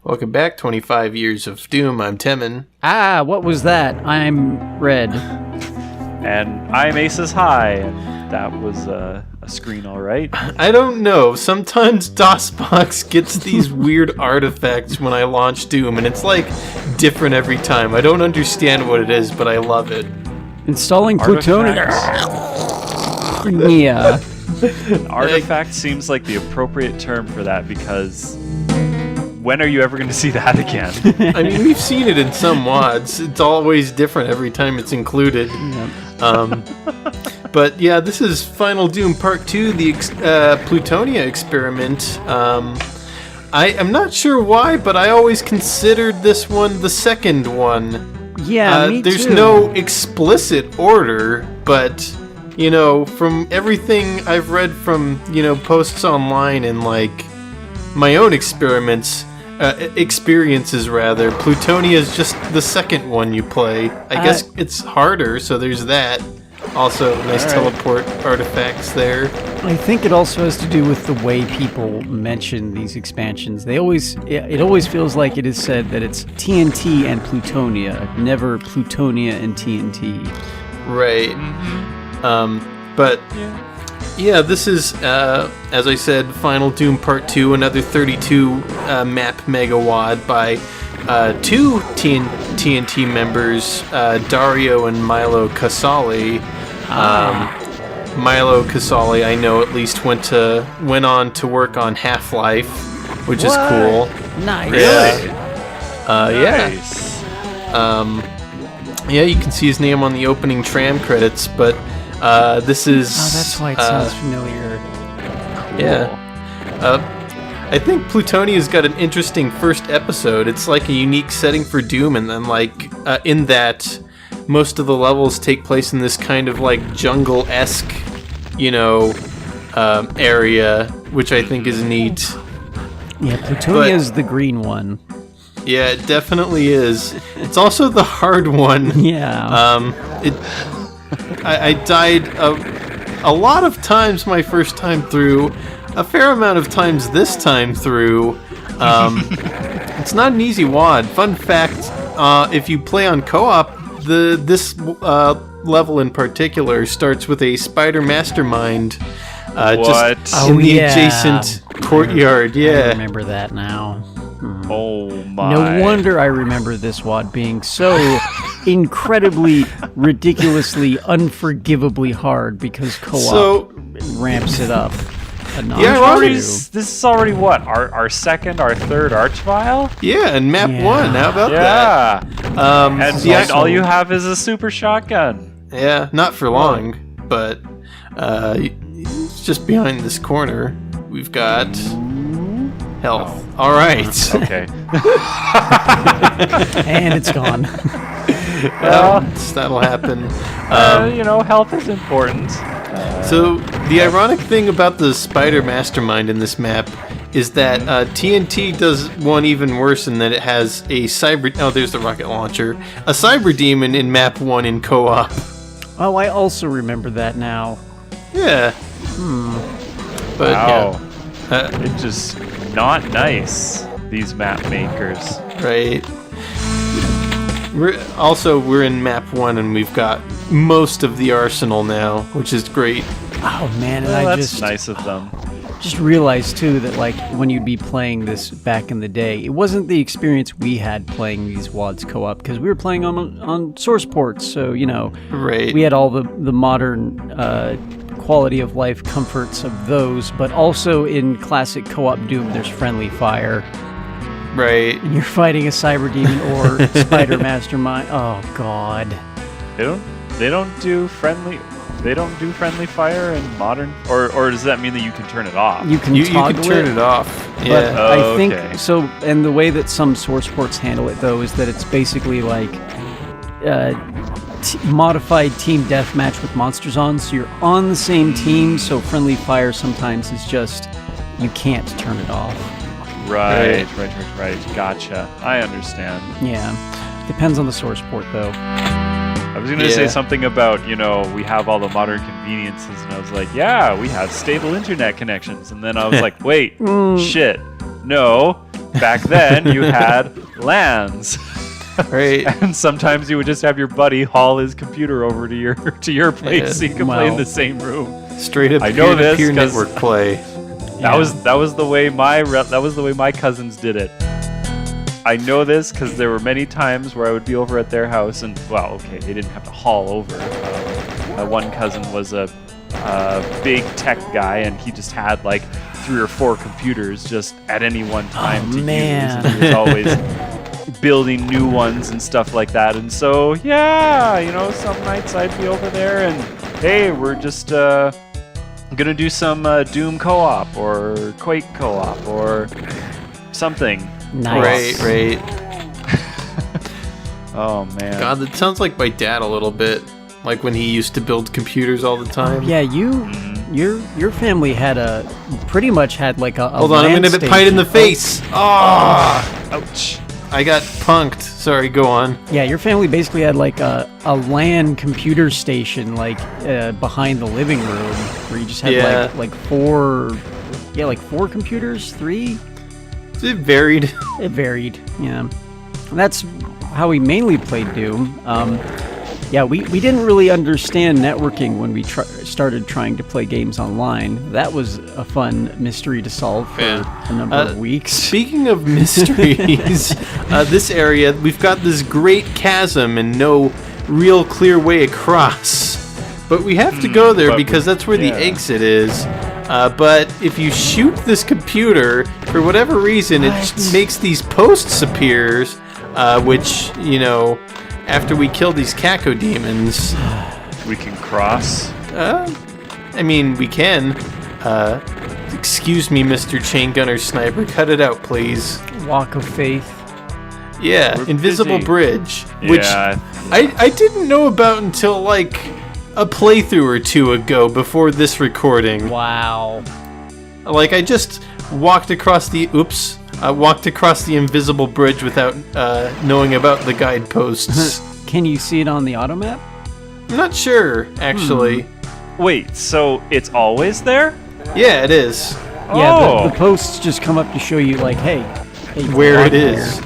Welcome back, 25 years of Doom. I'm Temin. Ah, what was that? I'm Red. And I'm Aces High, and that was a screen, all right. I don't know. Sometimes DOSBox gets these weird artifacts when I launch Doom, and it's like different every time. I don't understand what it is, but I love it. Installing Plutonia. Yeah. Artifact seems like the appropriate term for that, because when are you ever going to see that again? I mean, we've seen it in some mods. It's always different every time it's included. Yep. But yeah, this is Final Doom Part 2, the Plutonia experiment. I'm not sure why, but I always considered this one the second one. Yeah, me there's too. no explicit order, but, you know, from everything I've read from, you know, posts online and, like, my own experiences, Plutonia is just the second one you play. I guess it's harder, so there's that. Also, nice teleport artifacts there. I think it also has to do with the way people mention these expansions. It always feels like it is said that it's TNT and Plutonia, never Plutonia and TNT. Right. But yeah, this is, as I said, Final Doom Part 2, another 32 map megawad by two TNT members, Dario and Milo Casali. Milo Casali, I know at least went on to work on Half-Life, which is cool. Nice. Really? Nice. Yeah, you can see his name on the opening tram credits, but this is... Oh, that's why it sounds familiar. Cool. Yeah. I think Plutonia's got an interesting first episode. It's like a unique setting for Doom, and then in that most of the levels take place in this kind of like jungle-esque, you know, area, which I think is neat. Yeah, Plutonia is the green one. Yeah, it definitely is. It's also the hard one. Yeah. I died a lot of times my first time through. A fair amount of times this time through. It's not an easy WAD. Fun fact, if you play on co-op, this level in particular starts with a spider mastermind just in the adjacent courtyard. Yeah. I remember that now. Oh my. No wonder I remember this WAD being so incredibly, ridiculously, unforgivably hard, because co-op ramps it up. This is already what? Our second, our third Archvile? Yeah, and map 1. How about that? And all you have is a super shotgun. Yeah, not for long, but it's just behind this corner. We've got health. All right. Okay. And it's gone. Well, that'll happen. Health is important. So the ironic thing about the spider mastermind in this map is that TNT does one even worse in that it has a cyber... Oh, there's the rocket launcher. A cyber demon in map 1 in co-op. Oh, I also remember that now. Yeah. But wow. Yeah. It's just not nice, these map makers. Right. We're in map 1 and we've got most of the arsenal now, which is great. Oh man, and that's nice of them. Just realized too that like when you'd be playing this back in the day, it wasn't the experience we had playing these WADs co-op, because we were playing on source ports, so right. We had all the modern quality of life comforts of those, but also in classic co-op Doom, there's friendly fire. Right. And you're fighting a cyber demon or spider mastermind. Oh god. They don't do friendly fire in modern, or does that mean that you can turn it off? You can turn it off. Yeah. But I think so. And the way that some source ports handle it though is that it's basically like modified team deathmatch with monsters on. So you're on the same team. So friendly fire sometimes is just you can't turn it off. Right. Gotcha. I understand. Yeah. Depends on the source port, though. I was going to say something about, we have all the modern conveniences, and I was like, yeah, we have stable internet connections. And then I was like, wait, shit, no, back then you had LANs. Right. And sometimes you would just have your buddy haul his computer over to your place so you could play in the same room. Straight up I know this peer-to-peer 'cause- network play. That was the way my cousins did it. I know this because there were many times where I would be over at their house, and they didn't have to haul over. My one cousin was a big tech guy, and he just had like 3 or 4 computers just at any one time to use, and he was always building new ones and stuff like that. And so some nights I'd be over there, and hey, we're just gonna do some Doom co-op or Quake co-op or something. Nice. Right. Oh man. God, that sounds like my dad a little bit. Like when he used to build computers all the time. Yeah, your family pretty much had like a Hold on, I'm gonna get pied in the face. Ouch. I got punked. Sorry, go on. Yeah, your family basically had like a LAN computer station like behind the living room where you just had like 4 computers, 3. It varied. It varied, yeah. That's how we mainly played Doom. We didn't really understand networking when we started trying to play games online. That was a fun mystery to solve for a number of weeks. Speaking of mysteries, this area, we've got this great chasm and no real clear way across. But we have to go there because that's where the exit is. But if you shoot this computer, for whatever reason, it makes these posts appear, which, after we kill these cacodemons... We can cross? we can. Excuse me, Mr. Chain Gunner Sniper, cut it out, please. Walk of Faith. Yeah, We're Invisible busy. Bridge, which I didn't know about until, like, a playthrough or 2 ago before this recording. Wow. Like, I just walked across the invisible bridge without knowing about the guideposts. Can you see it on the auto map? I'm not sure, actually. Wait, so it's always there? Yeah, it is. Yeah, the posts just come up to show you, like, hey Where it is.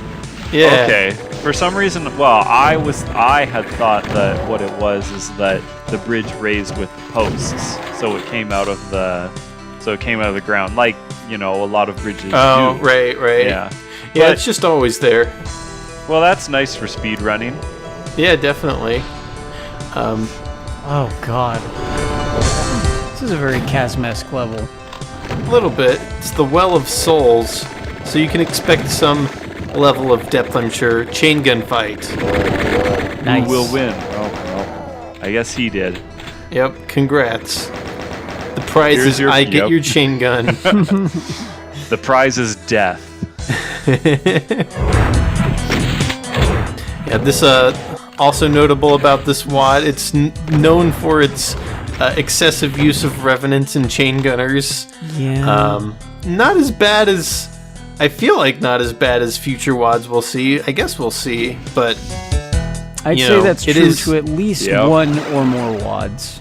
Yeah. Okay. For some reason, I had thought that what it was is that the bridge raised with posts, so it came out of the ground, like a lot of bridges do. Right. Yeah. Yeah, it's just always there. Well, that's nice for speed running. Yeah, definitely. Oh, God. This is a very Chasm-esque level. A little bit. It's the Well of Souls, so you can expect some level of depth, I'm sure. Chain gun fight. Nice. Who will win? Oh, well, I guess he did. Yep, congrats. The prize is I get your chain gun. The prize is death. Yeah, this also notable about this WAD, it's known for its excessive use of revenants and chain gunners. Yeah. Not as bad as future WADs we'll see. I guess we'll see, but I'd say that's true to at least one or more WADs.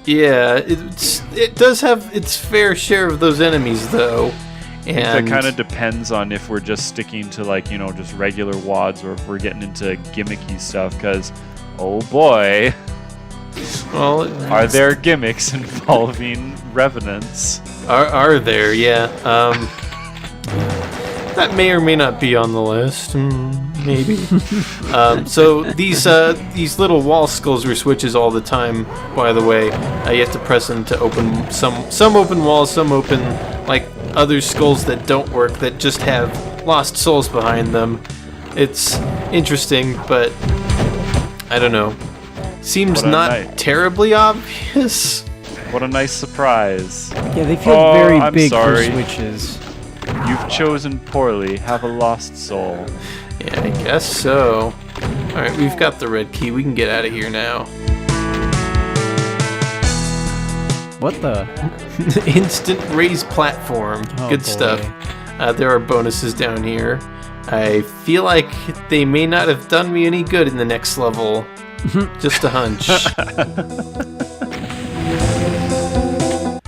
Yeah, it does have its fair share of those enemies, though. And that kind of depends on if we're just sticking to just regular WADs or if we're getting into gimmicky stuff, because, oh boy, are there gimmicks involving revenants? Are there? Yeah. That may or may not be on the list. Maybe. So these little wall skulls are switches all the time. By the way, you have to press them to open some open walls, some open like other skulls that don't work that just have lost souls behind them. It's interesting, but I don't know. Seems not terribly obvious. What a nice surprise. Yeah, they feel very I'm big sorry. for switches. You've chosen poorly. Have a lost soul. Yeah, I guess so. Alright, we've got the red key. We can get out of here now. What the? Instant raise platform. Oh, Good boy. stuff. There are bonuses down here. I feel like they may not have done me any good in the next level. Just a hunch.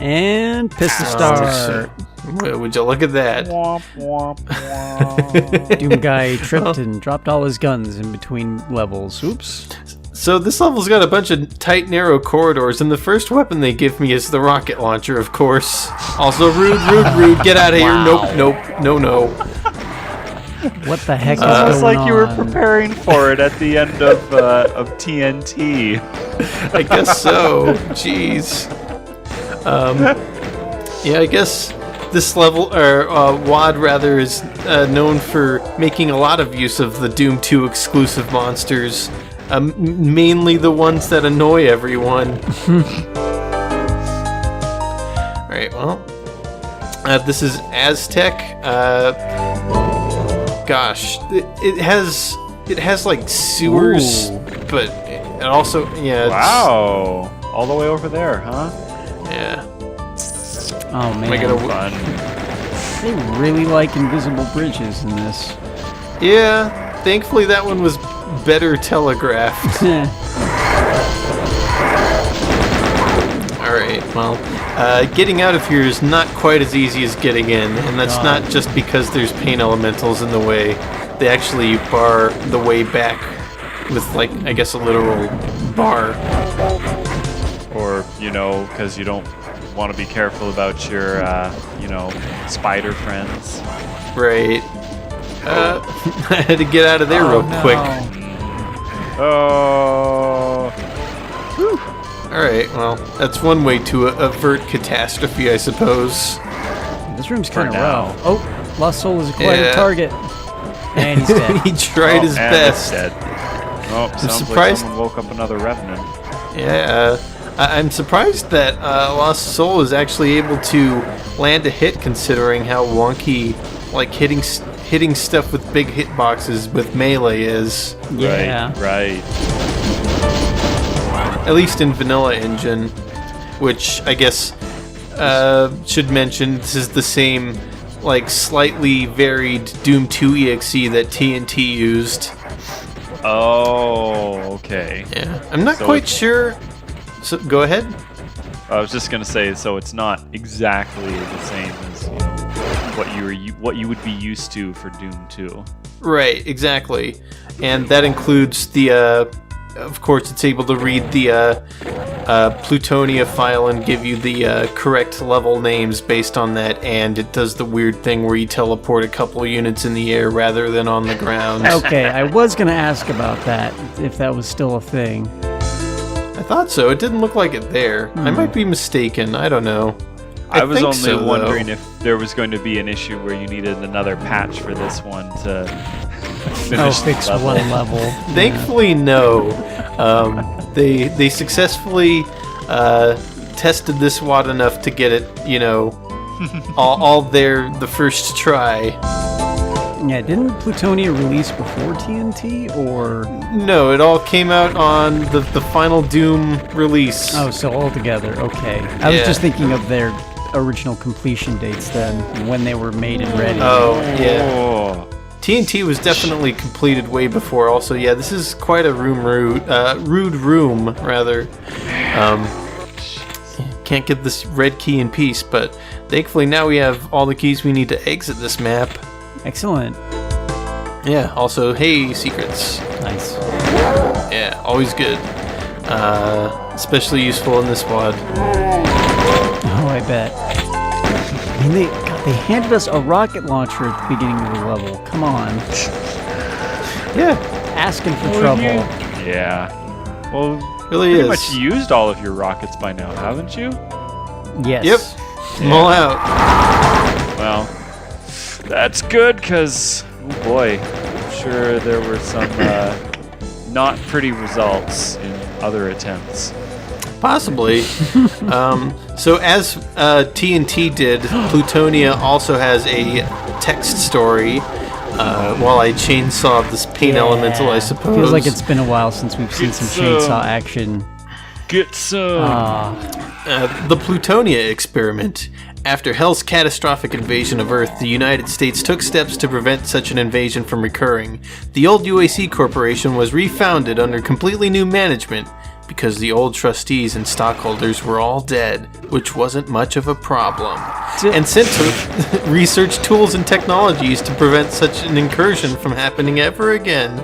And Pistol Star. Would you look at that? Womp, womp, womp. Doom guy tripped and dropped all his guns in between levels. Oops. So this level's got a bunch of tight, narrow corridors, and the first weapon they give me is the rocket launcher, of course. Also, rude. Get out of here. Nope. No. What the heck is It's almost going like you were on? preparing for it at the end of TNT. I guess so. Jeez. Yeah, I guess this level, or WAD rather, is known for making a lot of use of the Doom 2 exclusive monsters. Mainly the ones that annoy everyone. Alright, well. This is Aztec. Gosh. It has like sewers, Ooh. but it also, yeah. Wow. All the way over there, huh? Yeah. Oh Am I man, gonna Fun. they really like invisible bridges in this. Yeah, thankfully that one was better telegraphed. Alright, well, getting out of here is not quite as easy as getting in, and that's not just because there's pain elementals in the way. They actually bar the way back with, like, I guess a literal bar. Or, because you don't want to be careful about your, spider friends. Right. I had to get out of there real quick. Oh. Alright, well, that's one way to avert catastrophe, I suppose. This room's kind of now. rough. Oh, Lost Soul is acquired a Yeah. target. And he's dead. He tried his and best. it's dead. Oh, sounds surprised- like someone woke up another revenant. Yeah, I'm surprised that Lost Soul is actually able to land a hit, considering how wonky, like, hitting stuff with big hitboxes with melee is. Yeah. Right. At least in Vanilla Engine, which I guess should mention this is the same, like, slightly varied Doom 2 EXE that TNT used. Oh, okay. Yeah, I'm not So quite it's- sure. So go ahead. I was just gonna say, so it's not exactly the same as what you would be used to for Doom 2. Right, exactly. And that includes the, of course, it's able to read the Plutonia file and give you the correct level names based on that, and it does the weird thing where you teleport a couple units in the air rather than on the ground. Okay, I was gonna ask about that, if that was still a thing. I thought so. It didn't look like it there. I might be mistaken. I don't know. I was think only so, wondering though. if there was going to be an issue where you needed another patch for this one to finish Oh, the fix level. one level. Thankfully, no. They successfully tested this WAD enough to get it, all there the first try. Yeah, didn't Plutonia release before TNT, or... No, it all came out on the final Doom release. Oh, so all together, okay. I was Yeah. just thinking of their original completion dates then, when they were made and ready. Oh, yeah. Oh. TNT was definitely completed way before. Also, yeah, this is quite a rude room, rather. Can't get this red key in peace, but thankfully now we have all the keys we need to exit this map. Excellent. Yeah, also, hey, secrets. Nice. Yeah, always good. Especially useful in this WAD. Oh, I bet. I mean, they handed us a rocket launcher at the beginning of the level. Come on. Yeah, Asking for trouble. Yeah. Well, really pretty is. much used all of your rockets by now, haven't you? Yes. Yep. I'm all out. Well, that's good, because, oh boy, I'm sure there were some not pretty results in other attempts. Possibly. So as TNT did, Plutonia also has a text story. While I chainsaw this pain elemental, I suppose. Feels like it's been a while since we've seen some It's, chainsaw action. Get some. The Plutonia experiment. After Hell's catastrophic invasion of Earth, the United States took steps to prevent such an invasion from recurring. The old UAC Corporation was refounded under completely new management. because the old trustees and stockholders were all dead, which wasn't much of a problem, and sent to research tools and technologies to prevent such an incursion from happening ever again.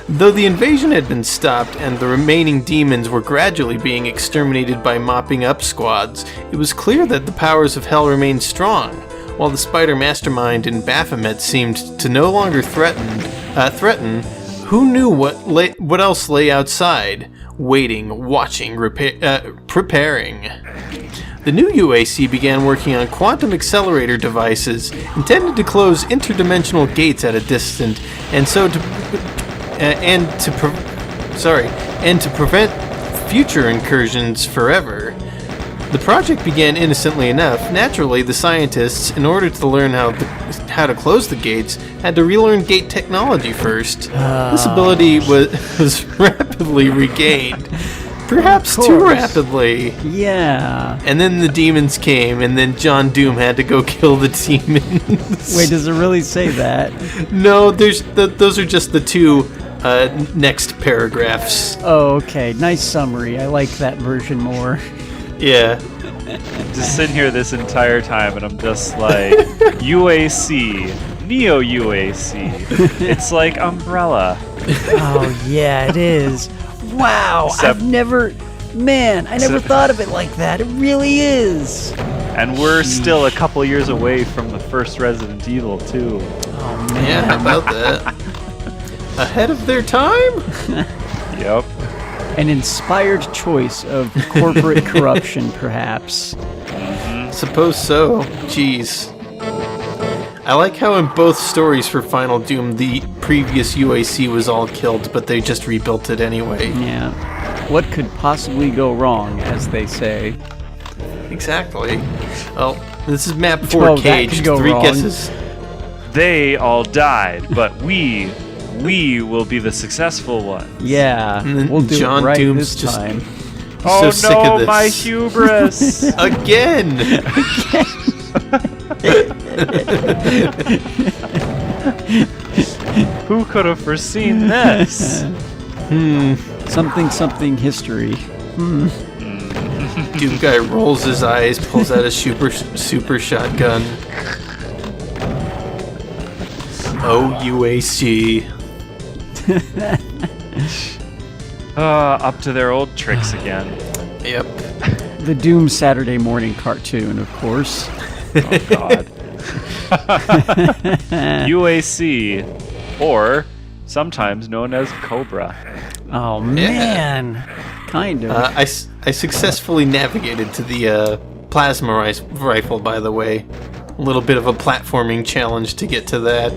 Though the invasion had been stopped and the remaining demons were gradually being exterminated by mopping up squads, it was clear that the powers of hell remained strong, while the spider mastermind in Baphomet seemed to no longer threaten. Who knew what else lay outside, waiting, watching, preparing? The new UAC began working on quantum accelerator devices intended to close interdimensional gates at a distance, and to prevent future incursions forever. The project began innocently enough. Naturally, the scientists, in order to learn how to close the gates, had to relearn gate technology first. This ability was rapidly regained. Perhaps too rapidly. Yeah. And then the demons came, and then John Doom had to go kill the demons. Wait, does it really say that? No, those are just the two next paragraphs. Oh, okay. Nice summary. I like that version more. Yeah. Just sitting here this entire time, and I'm just like, UAC, Neo UAC. It's like Umbrella. Oh, yeah, it is. Wow, Except- I never thought of it like that. It really is. And we're still a couple years away from the first Resident Evil, too. Oh, man. Yeah, how about that? Ahead of their time? Yep. An inspired choice of corporate corruption, perhaps. Suppose so. Jeez. I like how in both stories for Final Doom, the previous UAC was all killed, but they just rebuilt it anyway. Yeah. What could possibly go wrong, as they say? Exactly. Well, this is map 4 Well, that Cage. could go 3 wrong. guesses. They all died, but we will be the successful one. Yeah, And then we'll do John it right Doom's this just- time. Oh so sick no, of this. my hubris! Again! Who could have foreseen this? Something history. Doom guy rolls his eyes, pulls out a super shotgun. Oh, UAC. Up to their old tricks again. Yep. The Doom Saturday morning cartoon, of course. Oh god. UAC, or sometimes known as Cobra. Oh man, kind of. I successfully navigated to the plasma rifle, by the way. A little bit of a platforming challenge to get to that.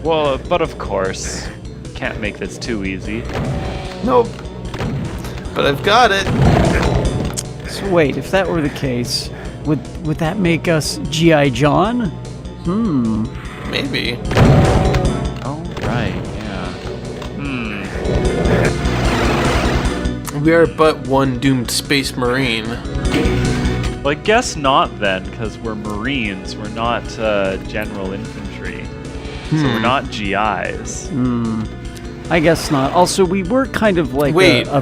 Well, but of course, can't make this too easy. Nope. But I've got it. So wait, if that were the case, would that make us G.I. John? Maybe. Oh, right, yeah. We are but one doomed space marine. Well, I guess not then, because we're Marines. We're not general infantry. So we're not GIs. I guess not. Also, we were kind of like Wait. a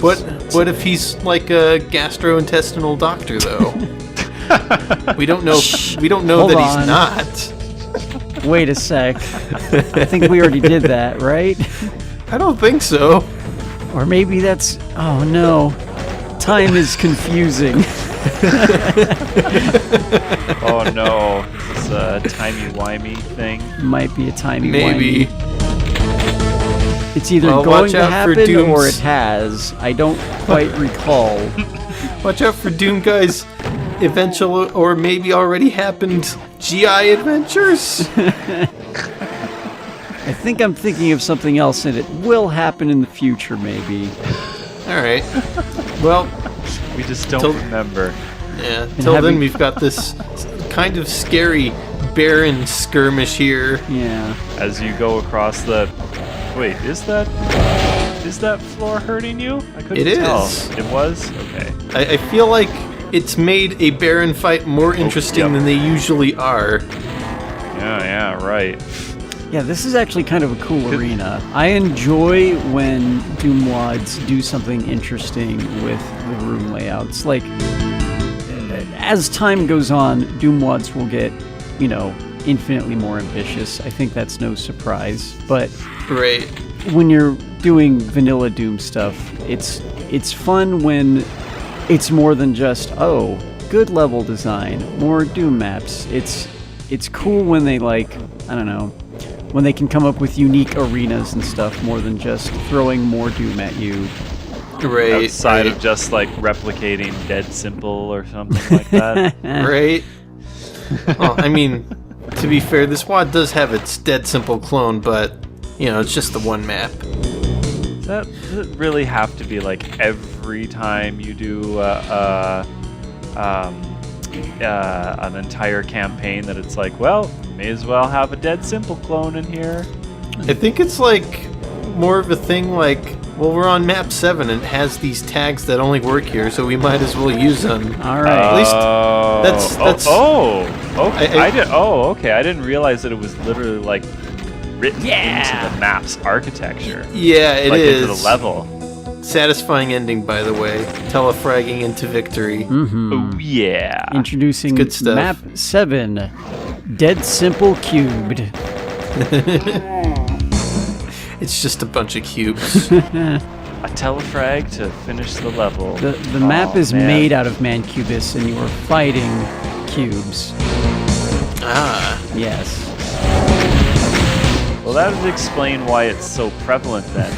What if he's like a gastrointestinal doctor, though? We don't know. We don't know Hold that on. he's not. wait a sec. I think we already did that, right? I don't think so. Or maybe that's... Oh, no. Time is confusing. Oh no, it's a timey-wimey thing. Might be a timey Maybe. wimey. It's either Well, going watch to out for happen or Doom's- it has. I don't quite recall. Watch out for Doom Guy's eventual or maybe already happened GI adventures. I think I'm thinking of something else, and it will happen in the future, maybe. All right. Well, We just don't Till- remember. yeah. Till then, having- we've got this kind of scary barren skirmish here. Yeah. As you go across the... Wait, is that floor hurting you? I couldn't It tell. is. It was? Okay. I feel like it's made a barren fight more interesting yep. than they usually are. Yeah, right. Yeah, this is actually kind of a cool arena. I enjoy when Doom wads do something interesting with the room layouts. Like, as time goes on, Doom wads will get, infinitely more ambitious. I think that's no surprise. But Right. when you're doing vanilla Doom stuff, it's fun when it's more than just, oh, good level design, more Doom maps. It's cool when they when they can come up with unique arenas and stuff more than just throwing more Doom at you. Right. Outside of just like replicating Dead Simple or something like that. Right. Well, I mean, to be fair, this WAD does have its Dead Simple clone, but, it's just the one map. Does it really have to be like every time you do an entire campaign that it's like, well, may as well have a Dead Simple clone in here? I think it's like more of a thing like, well, we're on map 7 and it has these tags that only work here, so we might as well use them. All right. At least that's okay. I didn't realize that it was literally like written into the map's architecture. Yeah, it like is. Into the level. Satisfying ending, by the way. Telefragging into victory. Mm-hmm. Oh yeah. Introducing Good stuff. map 7, Dead Simple Cubed. It's just a bunch of cubes. A telefrag to finish the level. The map is made out of Mancubus, and you are fighting cubes. Ah. Yes. Well, that would explain why it's so prevalent then.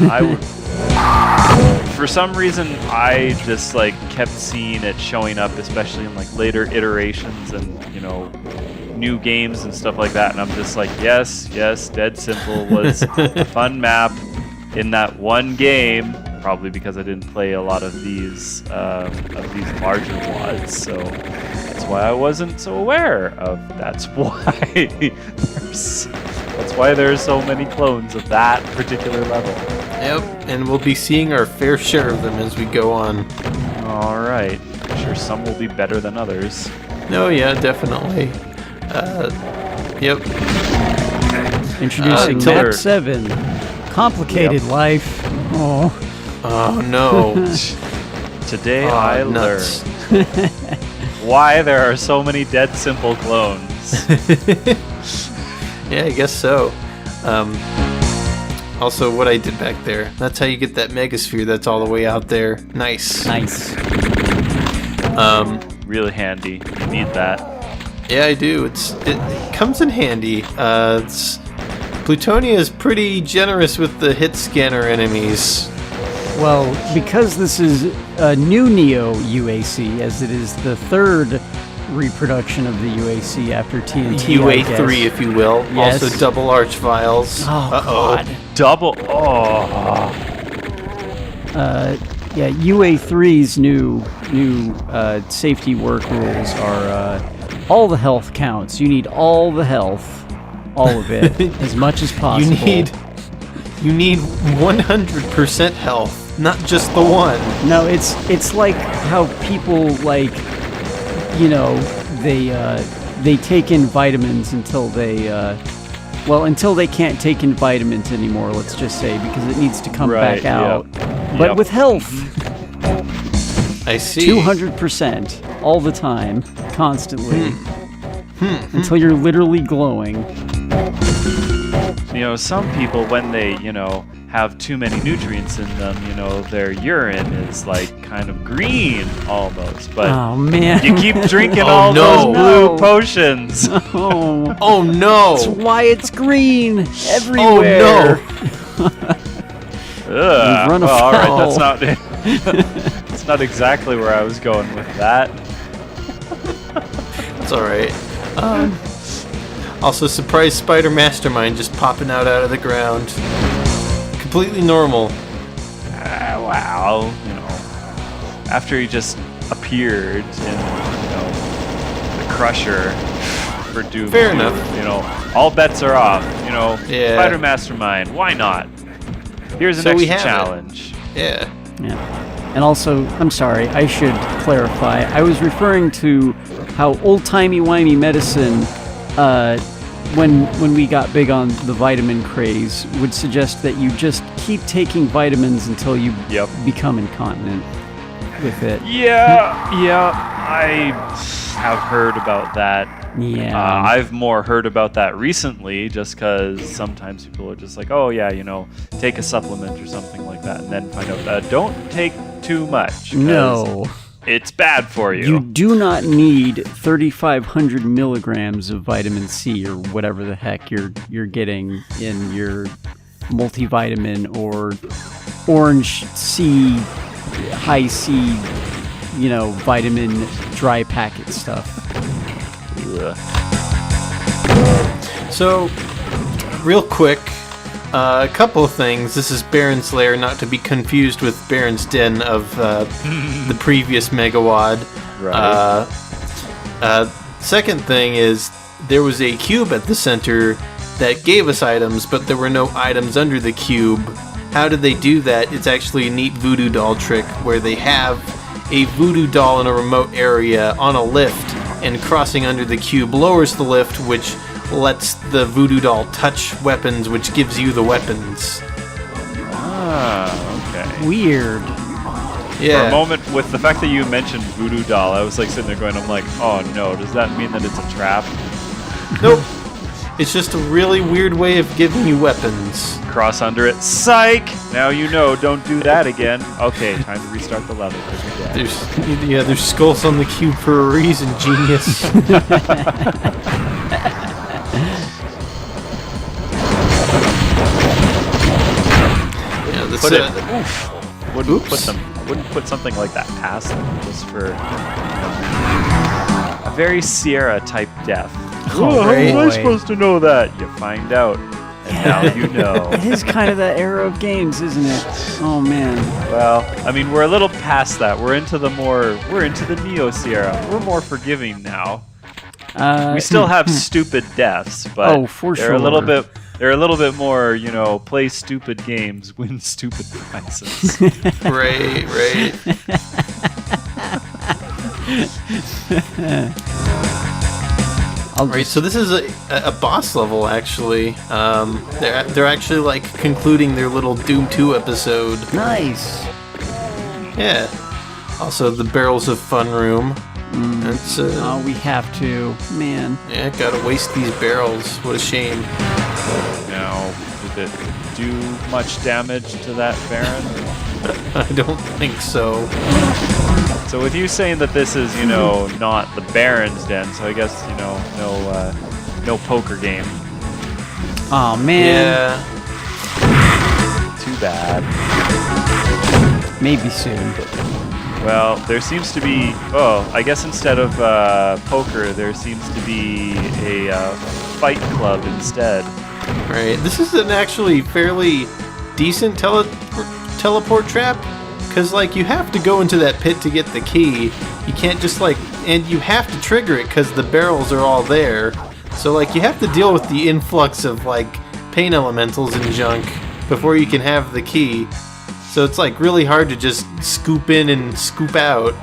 For some reason, I just like kept seeing it showing up, especially in like later iterations and new games and stuff like that. And I'm just like, yes, Dead Simple was a fun map in that one game. Probably because I didn't play a lot of these larger WADs, so that's why I wasn't so aware of. That's why there's so many clones of that particular level. Yep, and we'll be seeing our fair share of them as we go on. All right, I'm sure some will be better than others. No, yeah, definitely. Yep. Introducing until map they're- 7, Complicated Life. Oh. Oh no. Today Oh, I nuts. learned why there are so many Dead Simple clones. Yeah, I guess so. Also, what I did back there. That's how you get that megasphere that's all the way out there. Nice. Nice. Really handy. You need that. Yeah, I do. It comes in handy. Plutonia is pretty generous with the hit scanner enemies. Well, because this is a new Neo UAC, as it is the third reproduction of the UAC after TNT. UA3, if you will. Yes. Also double arch vials. Oh, Uh-oh. God. Double. Oh. Yeah, UA3's new safety work rules are all the health counts. You need all the health, all of it, as much as possible. You need 100% health, not just the one. No, it's like how people they take in vitamins until they can't take in vitamins anymore. Let's just say because it needs to come back out. But with health, I see. 200% all the time, constantly, until you're literally glowing. Some people, when they, have too many nutrients in them, their urine is like kind of green almost. But Oh man! you keep drinking Oh, all no. those blue No. potions. Oh, Oh no! that's why it's green everywhere. Oh Ugh. run Well, all right, that's afoul. not. That's not exactly where I was going with that. It's alright. Also, surprise spider mastermind just popping out of the ground. Completely normal. Wow, after he just appeared in, the Crusher for Doom. Fair 2, enough. All bets are off. Yeah. Spider Mastermind. Why not? Here's an So we extra have it. challenge. Yeah. Yeah. And also, I'm sorry, I should clarify. I was referring to how old-timey-wimey medicine when we got big on the vitamin craze, would suggest that you just keep taking vitamins until you become incontinent with it. Yeah, I have heard about that. Yeah. I've more heard about that recently, just because sometimes people are just like, oh yeah, take a supplement or something like that, and then find out don't take too much. No. It's bad for you. You do not need 3,500 milligrams of vitamin C or whatever the heck you're getting in your multivitamin or orange C, high C, vitamin dry packet stuff. Ugh. So, real quick, a couple of things. This is Baron's Lair, not to be confused with Baron's Den of the previous Megawad. Right. Second thing is, there was a cube at the center that gave us items, but there were no items under the cube. How did they do that? It's actually a neat voodoo doll trick where they have a voodoo doll in a remote area on a lift, and crossing under the cube lowers the lift, which lets the voodoo doll touch weapons, which gives you the weapons. Ah, okay. Weird. Yeah. For a moment, with the fact that you mentioned voodoo doll, I was like sitting there going, I'm like, oh no, does that mean that it's a trap? Nope. It's just a really weird way of giving you weapons. Cross under it. Psych! Now you know, don't do that again. Okay, time to restart the level. There's skulls on the cube for a reason, genius. Wouldn't put something like that past them just for a very Sierra type death. Oh, How am I boy. supposed to know that? You find out, and now you know. It is kind of that era of games, isn't it? Oh man. Well, I mean, we're a little past that. We're into the Neo Sierra. We're more forgiving now. We still have stupid deaths, but for they're sure. They're a little bit more, play stupid games, win stupid prizes. Right. Right, so this is a boss level, actually. They're actually like concluding their little Doom 2 episode. Nice. Yeah. Also, the Barrels of Fun room. That's Oh, we have to. Man. yeah, gotta waste these barrels. What a shame. Now, did it do much damage to that Baron? I don't think so. So with you saying that this is, not the Baron's Den, so I guess, no poker game. Oh man. Yeah. Too bad. Maybe soon. Well, there seems to be, I guess instead of poker, there seems to be a fight club instead. Right. This is an actually fairly decent teleport trap. Because, you have to go into that pit to get the key. You can't just, and you have to trigger it because the barrels are all there. So, you have to deal with the influx of, pain elementals and junk before you can have the key. So it's, really hard to just scoop in and scoop out,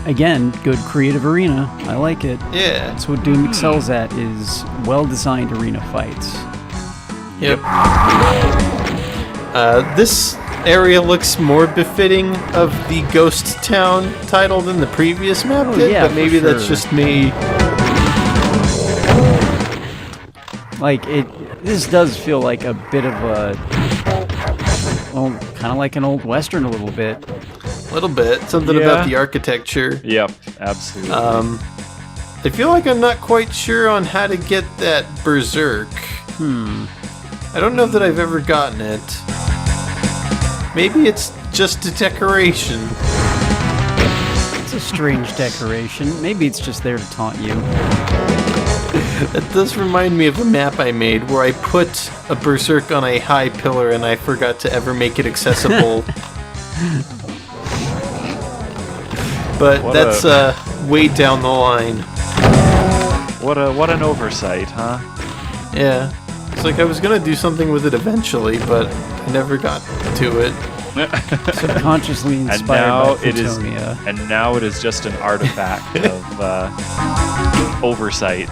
Again, good creative arena. I like it. Yeah. That's what Doom excels at, is well-designed arena fights. Yep. This area looks more befitting of the Ghost Town title than the previous map did, yeah, but maybe for that's sure. just me. This does feel like a bit of a, kind of like an old Western a little bit. A little bit. Something Yeah. about the architecture. Yep, absolutely. I feel like I'm not quite sure on how to get that Berserk. I don't know that I've ever gotten it. Maybe it's just a decoration. It's a strange decoration. Maybe it's just there to taunt you. That does remind me of a map I made where I put a Berserk on a high pillar and I forgot to ever make it accessible. But What that's way down the line. What an oversight, huh? Yeah. It's I was gonna do something with it eventually, but I never got to it. Subconsciously And inspired now by it is, Plutonia. and now it is just an artifact of oversight.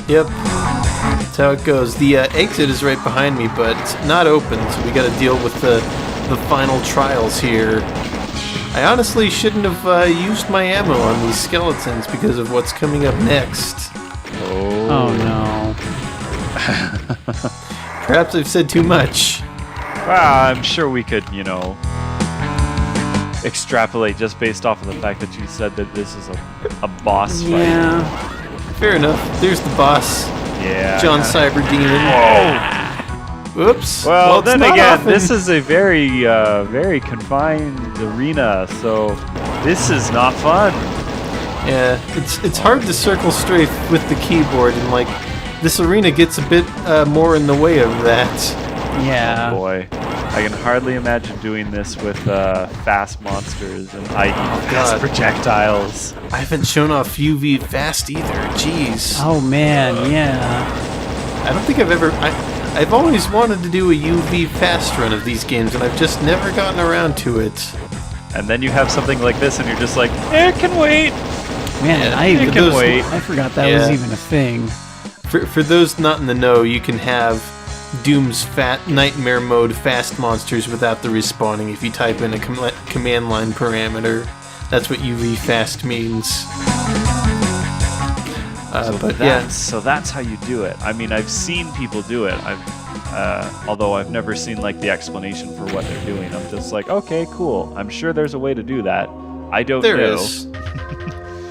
Yep. That's how it goes. The exit is right behind me, but it's not open, so we got to deal with the final trials here. I honestly shouldn't have used my ammo on these skeletons because of what's coming up next. Oh no. Perhaps I've said too much. Well, I'm sure we could, extrapolate just based off of the fact that you said that this is a boss fight. Yeah. Fair enough. There's the boss. Yeah. John Cyber Demon. Whoa. Oops. Well, it's then not again, often. this is a very, very confined arena, so this is not fun. Yeah, it's hard to circle strafe with the keyboard, and like this arena gets a bit more in the way of that. Yeah. Oh boy, I can hardly imagine doing this with fast monsters and i.e. fast God. projectiles. I haven't shown off UV fast either. Jeez. Oh man, yeah. I don't think I've ever. I've always wanted to do a UV fast run of these games, and I've just never gotten around to it. And then you have something like this, and you're just like, it can wait. Man, Yeah, I it can wait. I forgot that was Yeah. even a thing. For those not in the know, you can have Doom's Fat Nightmare Mode fast monsters without the respawning if you type in a command line parameter. That's what UV fast means. So that's how you do it. I mean, I've seen people do it. Although I've never seen like the explanation for what they're doing. I'm just like, okay, cool. I'm sure there's a way to do that. I don't There know. is.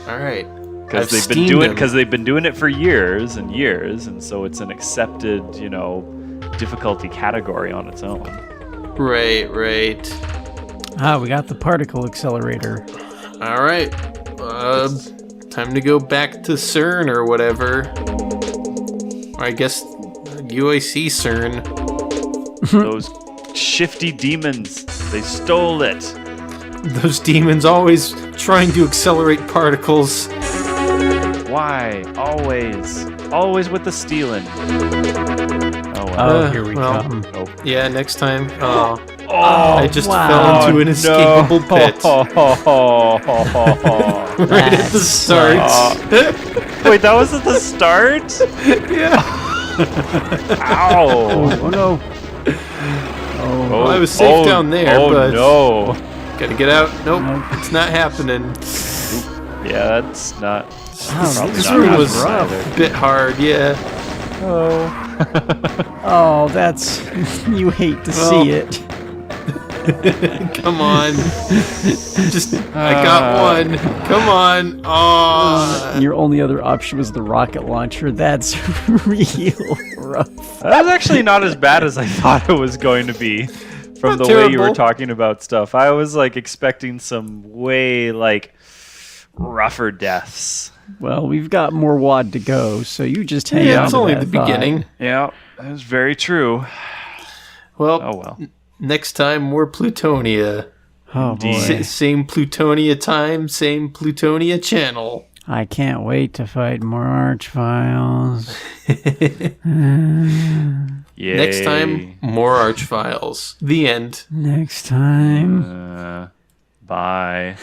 All right. Because they've been doing it for years and years, and so it's an accepted, difficulty category on its own. Right. Ah, we got the particle accelerator. All right. Time to go back to CERN or whatever. Or I guess UIC CERN. Those shifty demons, they stole it. Those demons always trying to accelerate particles. Why? Always with the stealing. Oh well. Oh, here we well. come. Nope. Yeah, next time. Oh, Oh, I just wow. fell into an inescapable pit. Right at the start. Wait, that was at the start? Yeah. Ow. Oh no. Well, I was safe down there, but no. gotta get out. Nope, it's not happening. Yeah, that's not. Wow, probably This not room happening was either. a bit hard, yeah. Oh. Oh, that's you hate to Well. see it. Come on. I got one. Come on. Oh. Your only other option was the rocket launcher. That's real rough. That was actually not as bad as I thought it was going to be. From Not the way you were terrible. talking about stuff, I was like expecting some way like rougher deaths. Well, we've got more WAD to go, so you just hang Yeah, on it's to only that the thought. beginning. Yeah, that was very true. Well, Oh well. next time more Plutonia. Oh boy. Same Plutonia time, same Plutonia channel. I can't wait to fight more Archfiles. Yay. Next time, more Archfiles. The end. Next time. Bye.